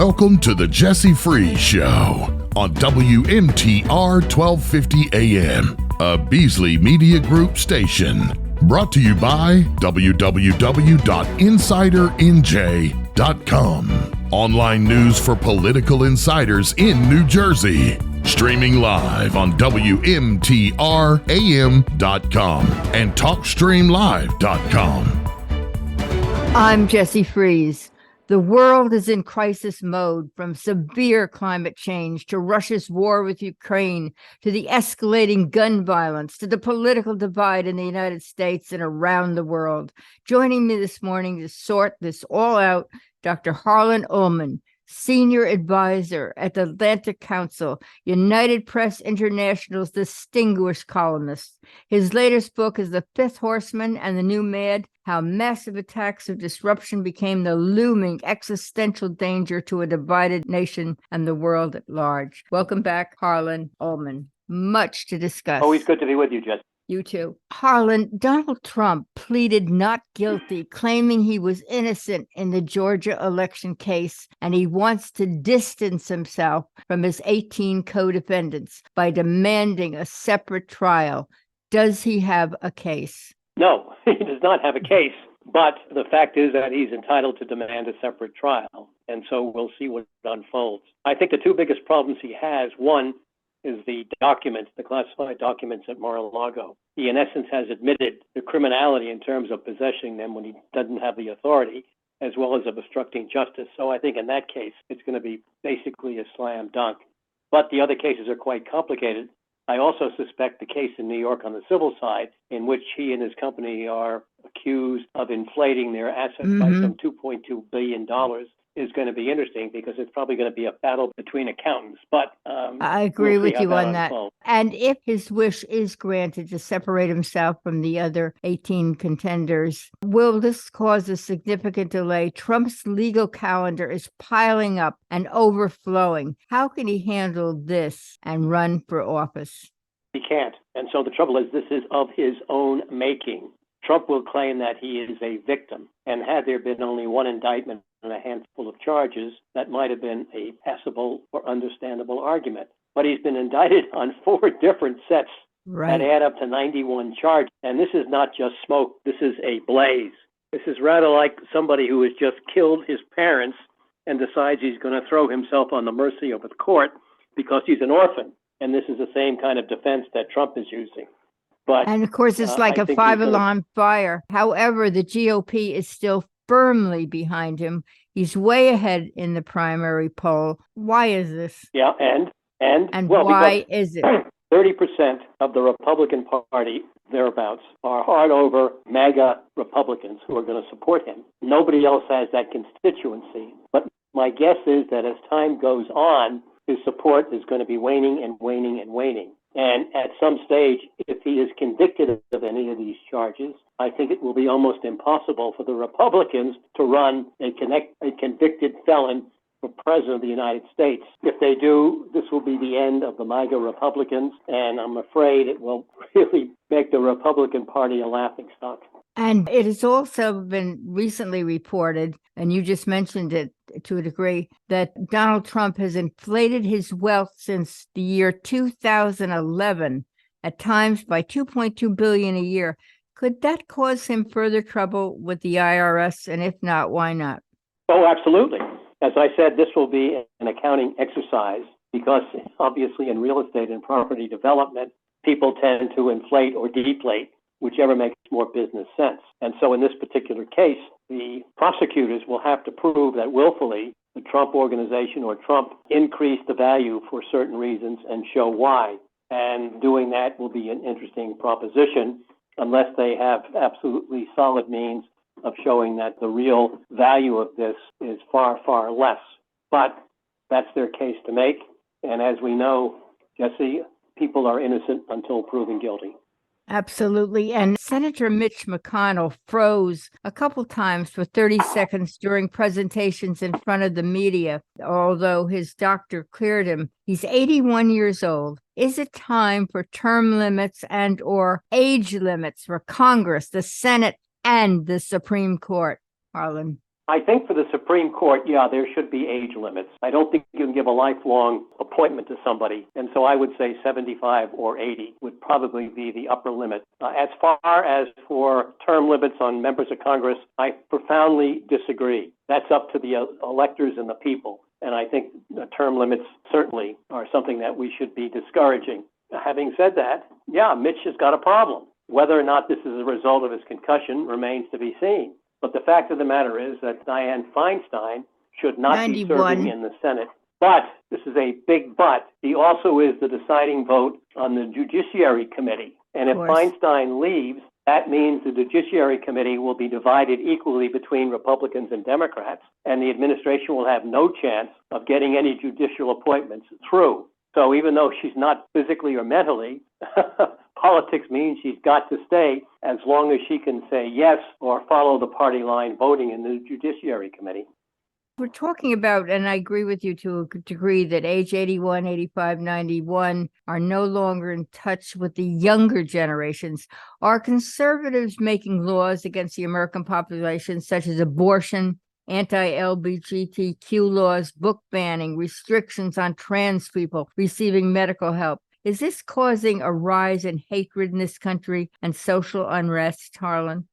Welcome to the Jessie Freez Show on WMTR 1250 AM, a Beasley Media Group station. Brought to you by www.insidernj.com. Online news for political insiders in New Jersey. Streaming live on WMTRAM.com and TalkStreamLive.com. I'm Jessie Freez. The world is in crisis mode, from severe climate change to Russia's war with Ukraine, to the escalating gun violence, to the political divide in the United States and around the world. Joining me this morning to sort this all out, Dr. Harlan Ullman, Senior Advisor at the Atlantic Council, United Press International's distinguished columnist. His latest book is The Fifth Horseman and the New Mad: How Massive Attacks of Disruption Became the Looming Existential Danger to a Divided Nation and the World at Large. Welcome back, Harlan Ullman. Much to discuss. Always good to be with you, Jess. You too. Harlan, Donald Trump pleaded not guilty, claiming he was innocent in the Georgia election case, and he wants to distance himself from his 18 co-defendants by demanding a separate trial. Does he have a case? No, he does not have a case, but the fact is that he's entitled to demand a separate trial, and so we'll see what unfolds. I think the two biggest problems he has, one is the documents, the classified documents at Mar-a-Lago. He, in essence, has admitted the criminality in terms of possessing them when he doesn't have the authority, as well as of obstructing justice. So I think in that case, it's going to be basically a slam dunk. But the other cases are quite complicated. I also suspect the case in New York on the civil side, in which he and his company are accused of inflating their assets by some $2.2 billion, is going to be interesting, because it's probably going to be a battle between accountants. But I agree with you on that. Unfolds. And if his wish is granted to separate himself from the other 18 contenders, will this cause a significant delay? Trump's legal calendar is piling up and overflowing. How can he handle this and run for office? He can't. And so the trouble is, this is of his own making. Trump will claim that he is a victim. And had there been only one indictment and a handful of charges, that might have been a passable or understandable argument. But he's been indicted on 4 different sets that add up to 91 charges. And this is not just smoke. This is a blaze. This is rather like somebody who has just killed his parents and decides he's going to throw himself on the mercy of the court because he's an orphan. And this is the same kind of defense that Trump is using. And of course, it's like a 5-alarm fire. However, the GOP is still firmly behind him. He's way ahead in the primary poll. Why is this? Yeah, and well, why is it? 30% of the Republican Party, thereabouts, are hard over MAGA Republicans who are going to support him. Nobody else has that constituency. But my guess is that as time goes on, his support is going to be waning and waning and waning. And at some stage, if he is convicted of any of these charges, I think it will be almost impossible for the Republicans to run a convicted felon for president of the United States. If they do, this will be the end of the MAGA Republicans, and I'm afraid it will really make the Republican Party a laughingstock. And it has also been recently reported, and you just mentioned it to a degree, that Donald Trump has inflated his wealth since the year 2011, at times by $2.2 billion a year. Could that cause him further trouble with the IRS? And if not, why not? Oh, absolutely. As I said, this will be an accounting exercise, because obviously in real estate and property development, people tend to inflate or deflate, whichever makes more business sense. And so in this particular case, the prosecutors will have to prove that willfully the Trump organization or Trump increased the value for certain reasons and show why. And doing that will be an interesting proposition, unless they have absolutely solid means of showing that the real value of this is far, far less. But that's their case to make. And as we know, Jesse, people are innocent until proven guilty. Absolutely. And Senator Mitch McConnell froze a couple times for 30 seconds during presentations in front of the media, although his doctor cleared him. He's 81 years old. Is it time for term limits and or age limits for Congress, the Senate, and the Supreme Court, Harlan? I think for the Supreme Court, yeah, there should be age limits. I don't think you can give a lifelong appointment to somebody. And so I would say 75 or 80 would probably be the upper limit. As far as for term limits on members of Congress, I profoundly disagree. That's up to the electors and the people. And I think term limits certainly are something that we should be discouraging. Having said that, yeah, Mitch has got a problem. Whether or not this is a result of his concussion remains to be seen. But the fact of the matter is that Dianne Feinstein should not 91. be serving in the Senate. But, this is a big but, he also is the deciding vote on the Judiciary Committee. And if Feinstein leaves, that means the Judiciary Committee will be divided equally between Republicans and Democrats, and the administration will have no chance of getting any judicial appointments through. So even though she's not physically or mentally, politics means she's got to stay as long as she can say yes or follow the party line voting in the Judiciary Committee. We're talking about, and I agree with you to a degree, that age 81, 85, 91 are no longer in touch with the younger generations. Are conservatives making laws against the American population, such as abortion, anti-LGBTQ laws, book banning, restrictions on trans people receiving medical help? Is this causing a rise in hatred in this country and social unrest, Harlan?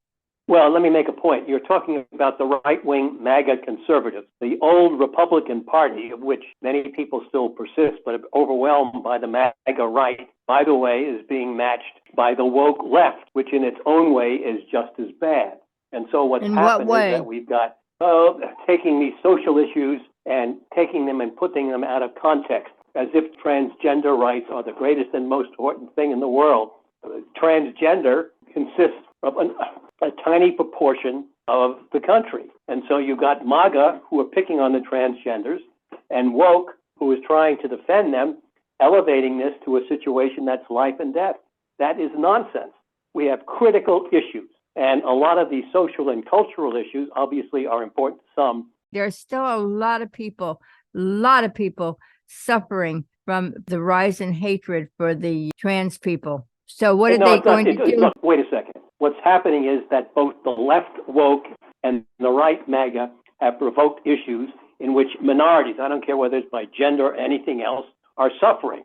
Well, let me make a point. You're talking about the right-wing MAGA conservatives, the old Republican Party, of which many people still persist, but are overwhelmed by the MAGA right, by the way, is being matched by the woke left, which in its own way is just as bad. And so what's happened is that we've got taking these social issues and taking them and putting them out of context, as if transgender rights are the greatest and most important thing in the world. Transgender consists of a tiny proportion of the country. And so you've got MAGA, who are picking on the transgenders, and woke, who is trying to defend them, elevating this to a situation that's life and death. That is nonsense. We have critical issues. And a lot of these social and cultural issues obviously are important to some. There are still a lot of people suffering from the rise in hatred for the trans people. So what are they going to do? Look, wait a second. What's happening is that both the left woke and the right MAGA have provoked issues in which minorities, I don't care whether it's by gender or anything else, are suffering.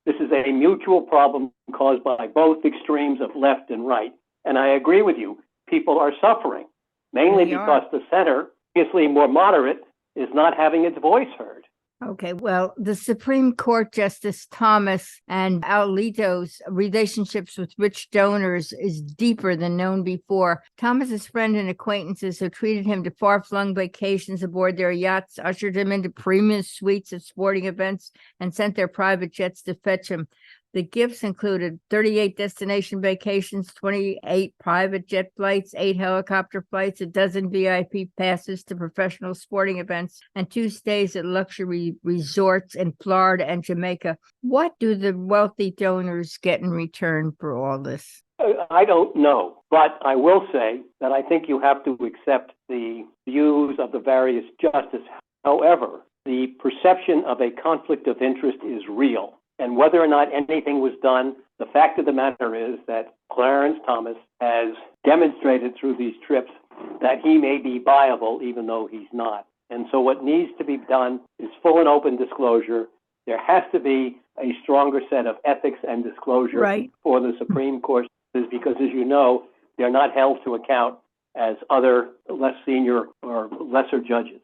This is a mutual problem caused by both extremes of left and right. And I agree with you. People are suffering, mainly because the center, obviously more moderate, is not having its voice heard. Okay, well, the Supreme Court Justice Thomas and Alito's relationships with rich donors is deeper than known before. Thomas's friend and acquaintances who treated him to far-flung vacations aboard their yachts, ushered him into premium suites at sporting events, and sent their private jets to fetch him. The gifts included 38 destination vacations, 28 private jet flights, 8 helicopter flights, a dozen VIP passes to professional sporting events, and 2 stays at luxury resorts in Florida and Jamaica. What do the wealthy donors get in return for all this? I don't know, but I will say that I think you have to accept the views of the various justices. However, the perception of a conflict of interest is real. And whether or not anything was done, the fact of the matter is that Clarence Thomas has demonstrated through these trips that he may be viable even though he's not. And so what needs to be done is full and open disclosure. There has to be a stronger set of ethics and disclosure for the Supreme Court, because, as you know, they're not held to account as other less senior or lesser judges.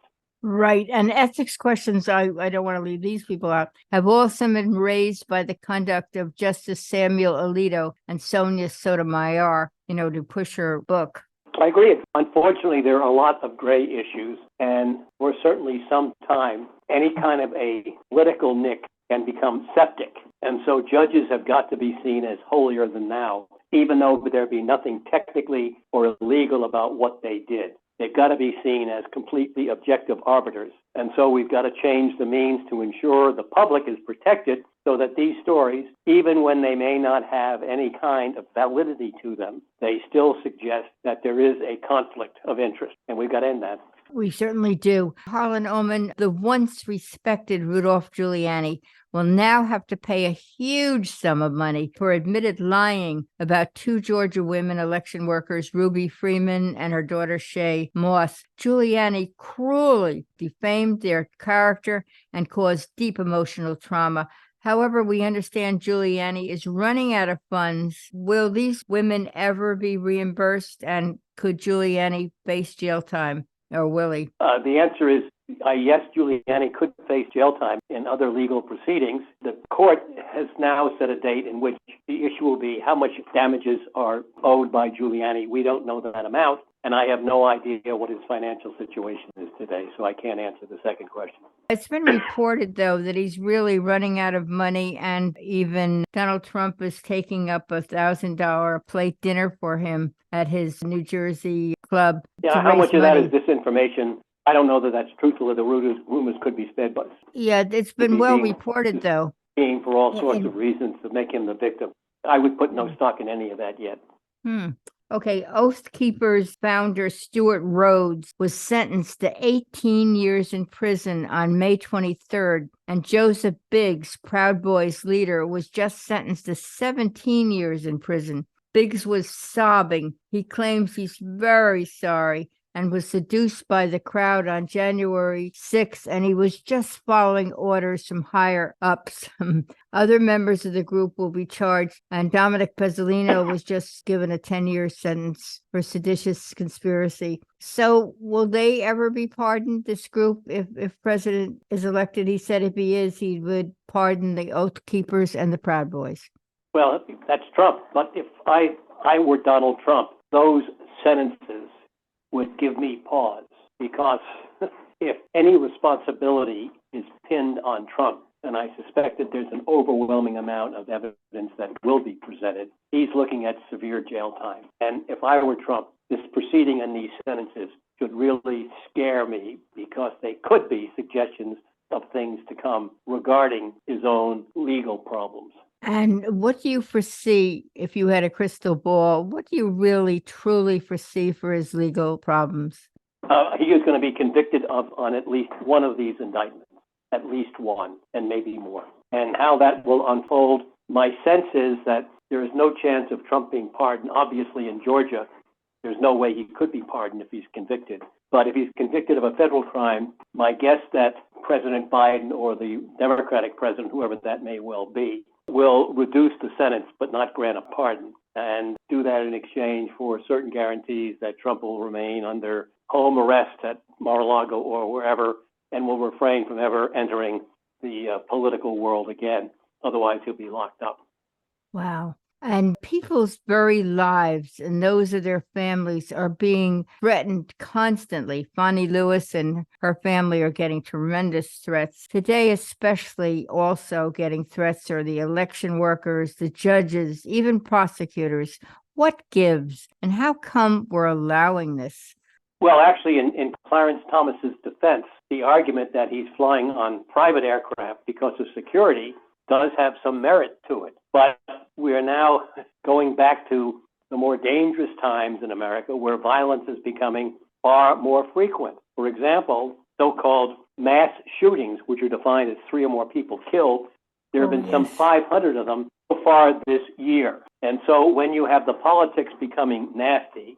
Right. And ethics questions, I don't want to leave these people out, have also been raised by the conduct of Justice Samuel Alito and Sonia Sotomayor, to push her book. I agree. Unfortunately, there are a lot of gray issues, and for certainly some time, any kind of a political nick can become septic. And so judges have got to be seen as holier than thou, even though there be nothing technically or illegal about what they did. They've got to be seen as completely objective arbiters. And so we've got to change the means to ensure the public is protected so that these stories, even when they may not have any kind of validity to them, they still suggest that there is a conflict of interest. And we've got to end that. We certainly do. Harlan Ullman, the once respected Rudolph Giuliani, will now have to pay a huge sum of money for admitted lying about two Georgia women election workers, Ruby Freeman and her daughter Shay Moss. Giuliani cruelly defamed their character and caused deep emotional trauma. However, we understand Giuliani is running out of funds. Will these women ever be reimbursed? And could Giuliani face jail time? Or will he? The answer is yes, Giuliani could face jail time in other legal proceedings. The court has now set a date in which the issue will be how much damages are owed by Giuliani. We don't know that amount, and I have no idea what his financial situation is today, so I can't answer the second question. It's been reported, though, that he's really running out of money, and even Donald Trump is taking up $1,000 plate dinner for him at his New Jersey club. Yeah, how much of that is disinformation? I don't know that that's truthful, or the rumors could be spread, but yeah, it's been well reported, though. For all sorts of reasons to make him the victim. I would put no stock in any of that yet. Okay, Oath Keepers founder Stuart Rhodes was sentenced to 18 years in prison on May 23rd, and Joseph Biggs, Proud Boys leader, was just sentenced to 17 years in prison. Biggs was sobbing. He claims he's very sorry and was seduced by the crowd on January 6th, and he was just following orders from higher ups. Other members of the group will be charged, and Dominic Pezzolino was just given a 10-year sentence for seditious conspiracy. So will they ever be pardoned, this group, if president is elected? He said if he is, he would pardon the Oath Keepers and the Proud Boys. Well, that's Trump. But if I were Donald Trump, those sentences would give me pause, because if any responsibility is pinned on Trump, and I suspect that there's an overwhelming amount of evidence that will be presented, he's looking at severe jail time. And if I were Trump, this proceeding and these sentences should really scare me, because they could be suggestions of things to come regarding his own legal problems. And what do you foresee, if you had a crystal ball, what do you really, truly foresee for his legal problems? He is going to be convicted on at least one of these indictments, at least one, and maybe more. And how that will unfold, my sense is that there is no chance of Trump being pardoned. Obviously, in Georgia, there's no way he could be pardoned if he's convicted. But if he's convicted of a federal crime, my guess that President Biden or the Democratic president, whoever that may well be, will reduce the sentence but not grant a pardon, and do that in exchange for certain guarantees that Trump will remain under home arrest at Mar-a-Lago or wherever, and will refrain from ever entering the political world again. Otherwise, he'll be locked up. Wow. And people's very lives and those of their families are being threatened constantly. Fonnie Lewis and her family are getting tremendous threats. Today, especially, also getting threats are the election workers, the judges, even prosecutors. What gives? And how come we're allowing this? Well, actually, in Clarence Thomas's defense, the argument that he's flying on private aircraft because of security does have some merit to it. But we are now going back to the more dangerous times in America, where violence is becoming far more frequent. For example, so-called mass shootings, which are defined as 3 or more people killed, there have been some 500 of them so far this year. And so when you have the politics becoming nasty,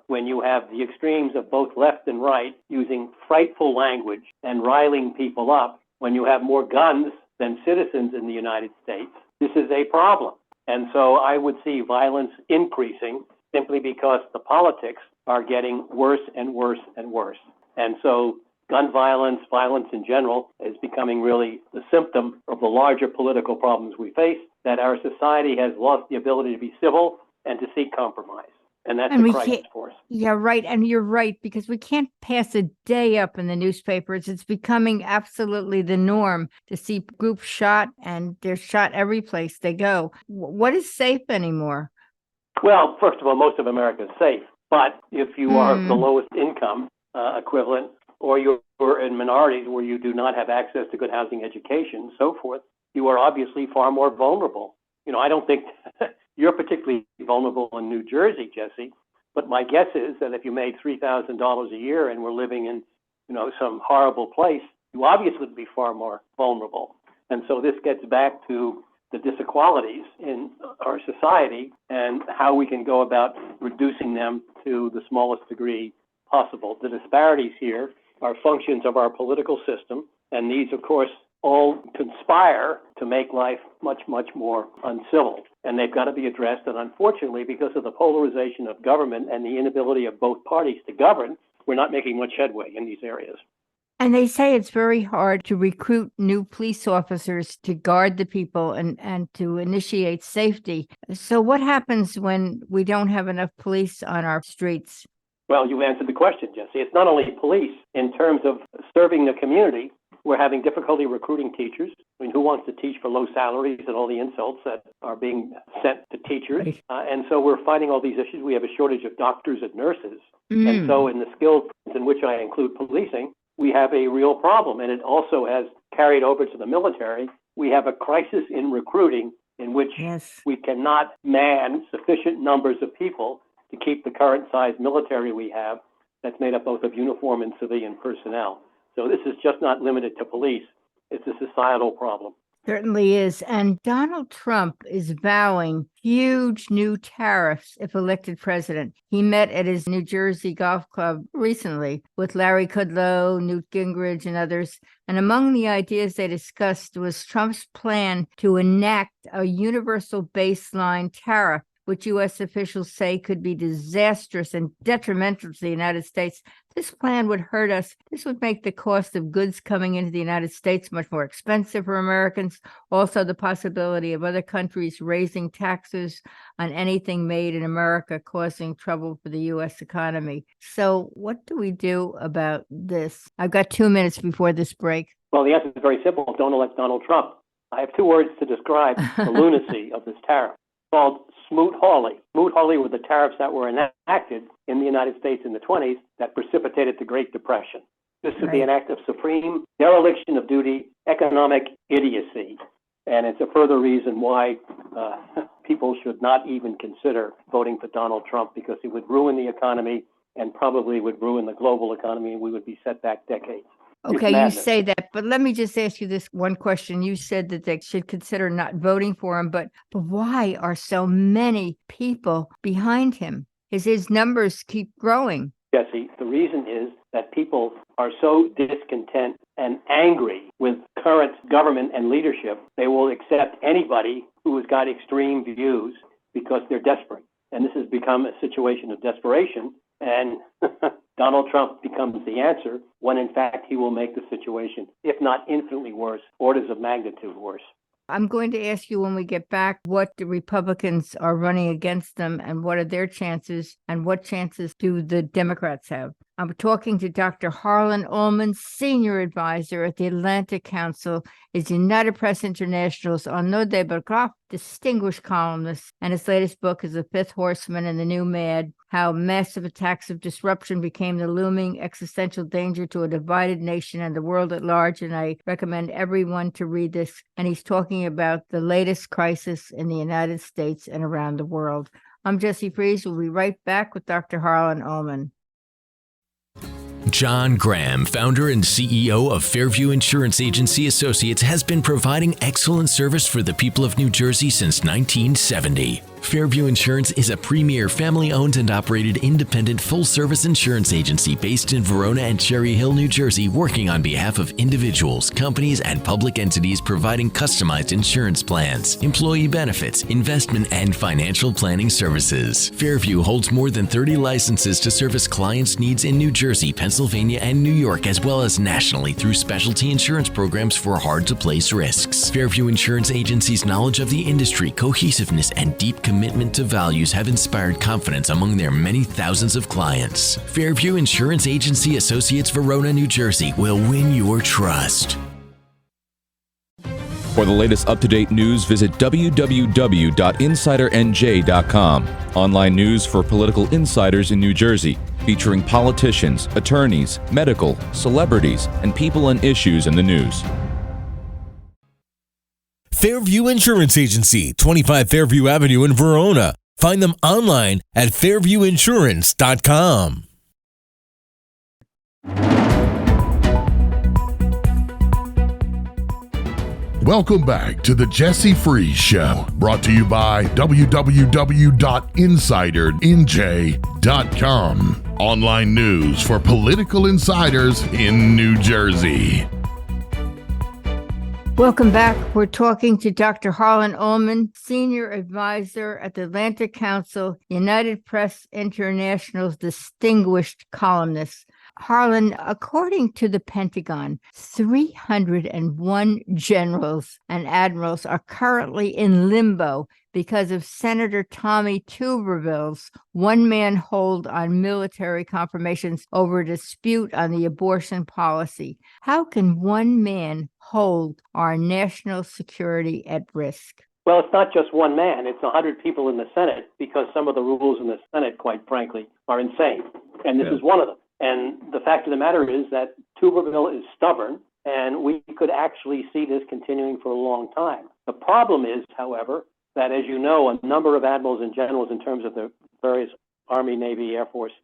when you have the extremes of both left and right using frightful language and riling people up, when you have more guns than citizens in the United States, this is a problem. And so I would see violence increasing simply because the politics are getting worse and worse and worse. And so gun violence, violence in general, is becoming really the symptom of the larger political problems we face, that our society has lost the ability to be civil and to seek compromise. And that's a crisis for us. Yeah, right. And you're right, because we can't pass a day up in the newspapers. It's becoming absolutely the norm to see groups shot, and they're shot every place they go. What is safe anymore? Well, first of all, most of America is safe. But if you are the lowest income equivalent, or you're in minorities where you do not have access to good housing, education, so forth, you are obviously far more vulnerable. I don't think you're particularly vulnerable in New Jersey, Jessie, but my guess is that if you made $3,000 a year and were living in some horrible place, you obviously would be far more vulnerable. And so this gets back to the disequalities in our society and how we can go about reducing them to the smallest degree possible. The disparities here are functions of our political system, and these, of course, all conspire to make life much, much more uncivil. And they've got to be addressed. And unfortunately, because of the polarization of government and the inability of both parties to govern, we're not making much headway in these areas. And they say it's very hard to recruit new police officers to guard the people and to initiate safety. So what happens when we don't have enough police on our streets? Well, you answered the question, Jessie. It's not only police. In terms of serving the community, we're having difficulty recruiting teachers. I mean, who wants to teach for low salaries and all the insults that are being sent to teachers? Right. And so we're fighting all these issues. We have a shortage of doctors and nurses. And so in the skills in which I include policing, we have a real problem. And it also has carried over to the military. We have a crisis in recruiting in which we cannot man sufficient numbers of people to keep the current size military we have that's made up both of uniform and civilian personnel. So this is just not limited to police. It's a societal problem. Certainly is. And Donald Trump is vowing huge new tariffs if elected president. He met at his New Jersey golf club recently with Larry Kudlow, Newt Gingrich, and others. And among the ideas they discussed was Trump's plan to enact a universal baseline tariff, which U.S. officials say could be disastrous and detrimental to the United States. This plan would hurt us. This would make the cost of goods coming into the United States much more expensive for Americans. Also, the possibility of other countries raising taxes on anything made in America, causing trouble for the U.S. economy. So what do we do about this? I've got 2 minutes before this break. Well, the answer is very simple. Don't elect Donald Trump. I have 2 words to describe the lunacy of this tariff. Called Smoot-Hawley. Smoot-Hawley were the tariffs that were enacted in the United States in the 1920s that precipitated the Great Depression. This would be an act of supreme dereliction of duty, economic idiocy. And it's a further reason why people should not even consider voting for Donald Trump, because he would ruin the economy and probably would ruin the global economy, and we would be set back decades. Okay, you say that, but let me just ask you this one question. You said that they should consider not voting for him, but why are so many people behind him? His numbers keep growing. Jessie, the reason is that people are so discontent and angry with current government and leadership, they will accept anybody who has got extreme views because they're desperate. And this has become a situation of desperation, and Donald Trump becomes the answer when, in fact, he will make the situation, if not infinitely worse, orders of magnitude worse. I'm going to ask you when we get back what the Republicans are running against them and what are their chances and what chances do the Democrats have. I'm talking to Dr. Harlan Ullman, Senior Advisor at the Atlantic Council, is United Press International's Arnaud de Bergerac, distinguished columnist, and his latest book is The Fifth Horseman and the New Mad, How Massive Attacks of Disruption Became the Looming Existential Danger to a Divided Nation and the World at Large. And I recommend everyone to read this. And he's talking about the latest crisis in the United States and around the world. I'm Jessie Freez. We'll be right back with Dr. Harlan Ullman. John Graham, founder and CEO of Fairview Insurance Agency Associates, has been providing excellent service for the people of New Jersey since 1970. Fairview Insurance is a premier family-owned and operated independent full-service insurance agency based in Verona and Cherry Hill, New Jersey, working on behalf of individuals, companies, and public entities providing customized insurance plans, employee benefits, investment, and financial planning services. Fairview holds more than 30 licenses to service clients' needs in New Jersey, Pennsylvania, and New York, as well as nationally through specialty insurance programs for hard-to-place risks. Fairview Insurance Agency's knowledge of the industry, cohesiveness, and deep commitment to values have inspired confidence among their many thousands of clients. Fairview Insurance Agency Associates, Verona, New Jersey will win your trust. For the latest up-to-date news, visit www.insidernj.com. Online news for political insiders in New Jersey, featuring politicians, attorneys, medical, celebrities, and people and issues in the news. Fairview Insurance Agency, 25 Fairview Avenue in Verona. Find them online at fairviewinsurance.com. Welcome back to the Jessie Freez Show, brought to you by www.insidernj.com. Online news for political insiders in New Jersey. Welcome back. We're talking to Dr. Harlan Ullman, Senior Advisor at the Atlantic Council, United Press International's distinguished columnist. Harlan, according to the Pentagon, 301 generals and admirals are currently in limbo because of Senator Tommy Tuberville's one-man hold on military confirmations over a dispute on the abortion policy. How can one man hold our national security at risk? Well, it's not just one man. It's 100 people in the Senate, because some of the rules in the Senate, quite frankly, are insane. And this is one of them. And the fact of the matter is that Tuberville is stubborn, and we could actually see this continuing for a long time. The problem is, however, that, as you know, a number of admirals and generals in terms of the various Army, Navy, Air Force,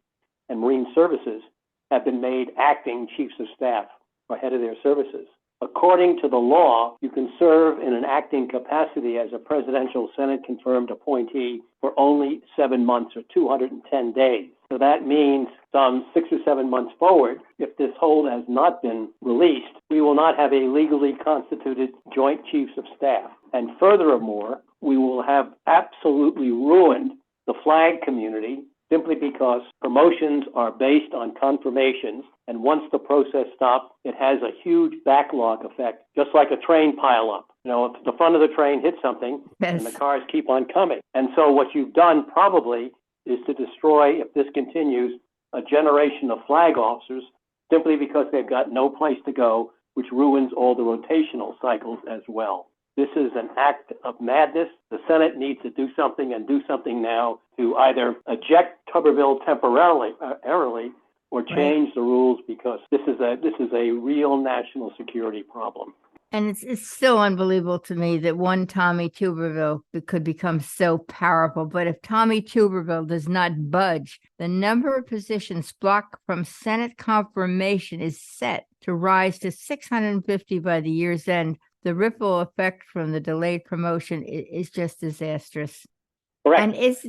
and Marine services have been made acting chiefs of staff or head of their services. According to the law, you can serve in an acting capacity as a presidential Senate-confirmed appointee for only 7 months or 210 days. So that means some 6 or 7 months forward, if this hold has not been released, we will not have a legally constituted Joint Chiefs of Staff. And furthermore, we will have absolutely ruined the flag community simply because promotions are based on confirmations. And once the process stops, it has a huge backlog effect, just like a train pileup. You know, if the front of the train hits something, and the cars keep on coming. And so what you've done probably is to destroy, if this continues, a generation of flag officers simply because they've got no place to go, which ruins all the rotational cycles as well. This is an act of madness. The Senate needs to do something, and do something now, to either eject Tuberville temporarily or change the rules, because this is a real national security problem. And it's still unbelievable to me that one Tommy Tuberville could become so powerful. But if Tommy Tuberville does not budge, the number of positions blocked from Senate confirmation is set to rise to 650 by the year's end. The ripple effect from the delayed promotion is just disastrous. Correct. And is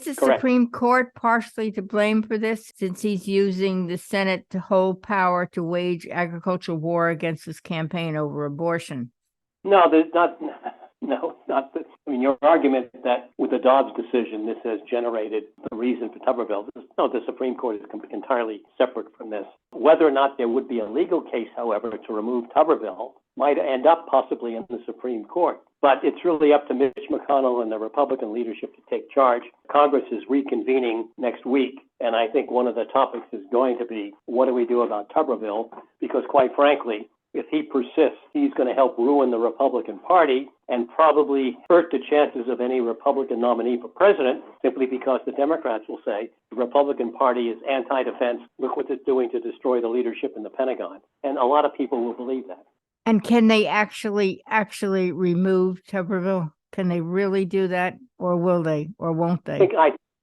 the Correct. Supreme Court partially to blame for this, since he's using the Senate to hold power to wage agricultural war against his campaign over abortion? No, there's not. No, not. I mean, your argument that with the Dobbs decision, this has generated the reason for Tuberville. No, the Supreme Court is entirely separate from this. Whether or not there would be a legal case, however, to remove Tuberville might end up possibly in the Supreme Court. But it's really up to Mitch McConnell and the Republican leadership to take charge. Congress is reconvening next week, and I think one of the topics is going to be, what do we do about Tuberville? Because quite frankly, if he persists, he's going to help ruin the Republican Party and probably hurt the chances of any Republican nominee for president, simply because the Democrats will say the Republican Party is anti-defense. Look what it's doing to destroy the leadership in the Pentagon. And a lot of people will believe that. And can they actually remove Tuberville? Can they really do that? Or will they? Or won't they? I think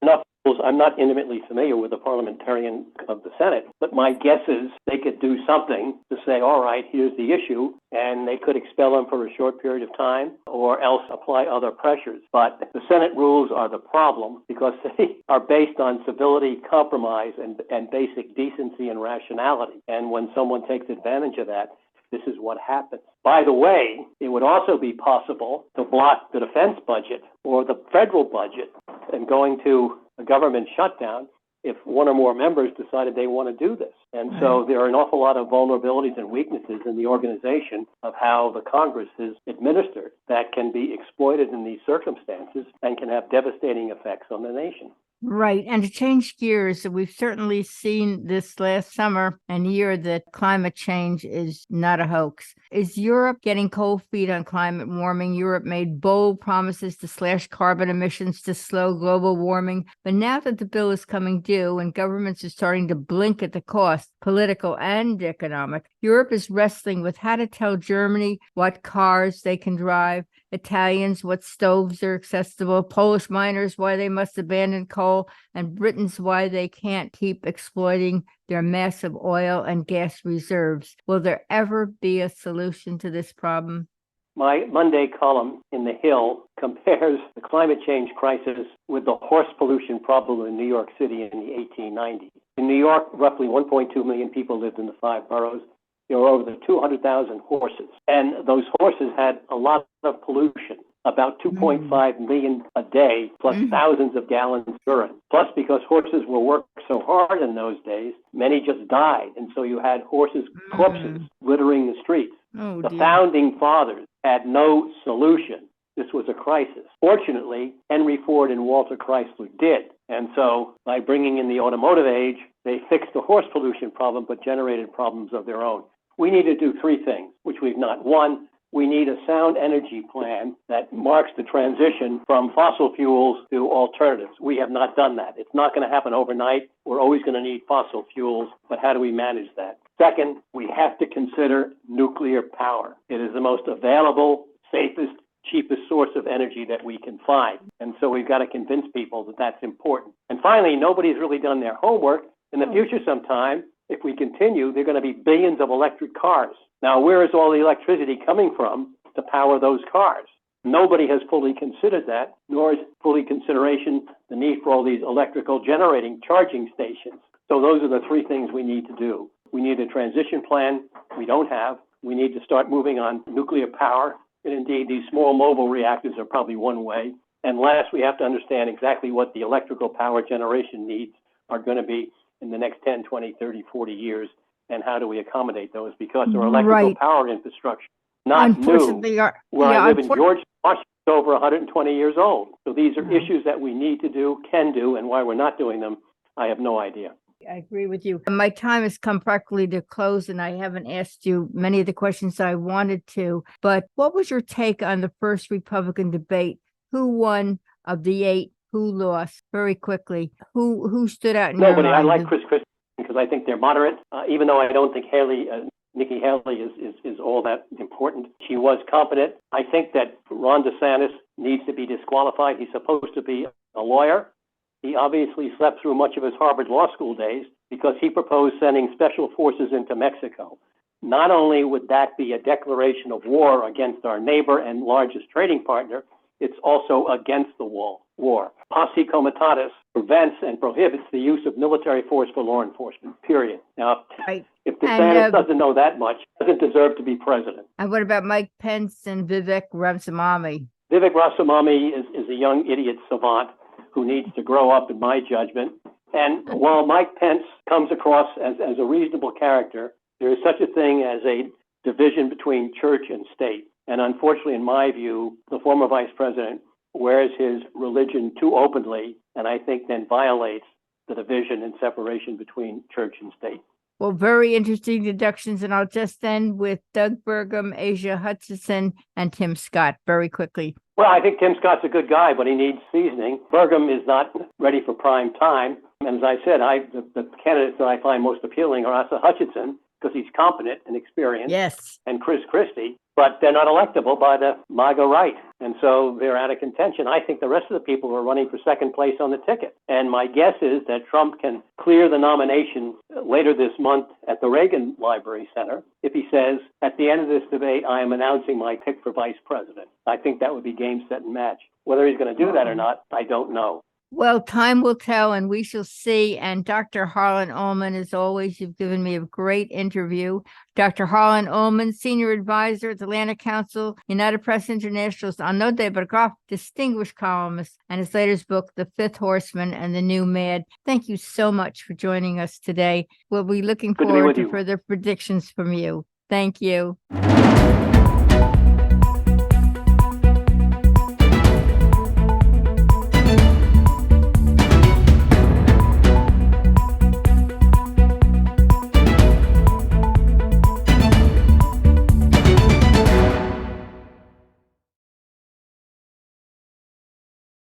enough. I'm not intimately familiar with the parliamentarian of the Senate, but my guess is they could do something to say, all right, here's the issue, and they could expel him for a short period of time or else apply other pressures. But the Senate rules are the problem because they are based on civility, compromise, and basic decency and rationality. And when someone takes advantage of that, this is what happens. By the way, it would also be possible to block the defense budget or the federal budget and going to a government shutdown if one or more members decided they want to do this. And so there are an awful lot of vulnerabilities and weaknesses in the organization of how the Congress is administered that can be exploited in these circumstances and can have devastating effects on the nation. Right. And to change gears, we've certainly seen this last summer and year that climate change is not a hoax. Is Europe getting cold feet on climate warming? Europe made bold promises to slash carbon emissions to slow global warming. But now that the bill is coming due and governments are starting to blink at the cost, political and economic, Europe is wrestling with how to tell Germany what cars they can drive, Italians what stoves are accessible, Polish miners why they must abandon coal, and Britons why they can't keep exploiting their massive oil and gas reserves. Will there ever be a solution to this problem? My Monday column in The Hill compares the climate change crisis with the horse pollution problem in New York City in the 1890s. In New York, roughly 1.2 million people lived in the 5 boroughs. There were over 200,000 horses, and those horses had a lot of pollution, about 2.5 million a day, plus thousands of gallons of urine. Plus, because horses were worked so hard in those days, many just died, and so you had horses' corpses littering the streets. The founding fathers had no solution. This was a crisis. Fortunately, Henry Ford and Walter Chrysler did. And so by bringing in the automotive age, they fixed the horse pollution problem, but generated problems of their own. We need to do 3 things, which we've not. 1, we need a sound energy plan that marks the transition from fossil fuels to alternatives. We have not done that. It's not going to happen overnight. We're always going to need fossil fuels, but how do we manage that? Second, we have to consider nuclear power. It is the most available, safest, cheapest source of energy that we can find. And so we've got to convince people that that's important. And finally, nobody's really done their homework. In the future sometime, if we continue, there are going to be billions of electric cars. Now, where is all the electricity coming from to power those cars? Nobody has fully considered that, nor is fully consideration the need for all these electrical generating charging stations. So those are the 3 things we need to do. We need a transition plan we don't have. We need to start moving on nuclear power. And indeed, these small mobile reactors are probably one way. And last, we have to understand exactly what the electrical power generation needs are going to be in the next 10, 20, 30, 40 years. And how do we accommodate those? Because our electrical power infrastructure, not new. Where I live in Georgia, Washington, is over 120 years old. So these are issues that we need to do, can do, and why we're not doing them, I have no idea. I agree with you. My time has come practically to close, and I haven't asked you many of the questions I wanted to. But what was your take on the first Republican debate? Who won of the 8? Who lost? Very quickly. Who stood out in your mind? I like Chris Christie because I think they're moderate. Even though I don't think Nikki Haley is all that important. She was competent. I think that Ron DeSantis needs to be disqualified. He's supposed to be a lawyer. He obviously slept through much of his Harvard Law School days because he proposed sending special forces into Mexico. Not only would that be a declaration of war against our neighbor and largest trading partner, it's also against the war. Posse comitatus prevents and prohibits the use of military force for law enforcement, period. Now, if DeSantis doesn't know that much, doesn't deserve to be president. And what about Mike Pence and Vivek Ramaswamy? Vivek Ramaswamy is a young idiot savant who needs to grow up, in my judgment. And while Mike Pence comes across as a reasonable character, there is such a thing as a division between church and state. And unfortunately, in my view, the former vice president wears his religion too openly, and I think then violates the division and separation between church and state. Well, very interesting deductions, and I'll just end with Doug Burgum, Asia Hutchinson, and Tim Scott very quickly. Well, I think Tim Scott's a good guy, but he needs seasoning. Burgum is not ready for prime time. And as I said, the candidates that I find most appealing are Asa Hutchinson, because he's competent and experienced, yes, and Chris Christie, but they're not electable by the MAGA right. And so they're out of contention. I think the rest of the people are running for second place on the ticket. And my guess is that Trump can clear the nomination later this month at the Reagan Library Center if he says, at the end of this debate, I am announcing my pick for vice president. I think that would be game, set, and match. Whether he's going to do that or not, I don't know. Well, time will tell, and we shall see. And Dr. Harlan Ullman, as always, you've given me a great interview. Dr. Harlan Ullman, Senior Advisor at the Atlantic Council, United Press International's Arnaud de Berghoff, distinguished columnist, and his latest book, The Fifth Horseman and the New Mad. Thank you so much for joining us today. We'll be looking forward to further predictions from you. Thank you.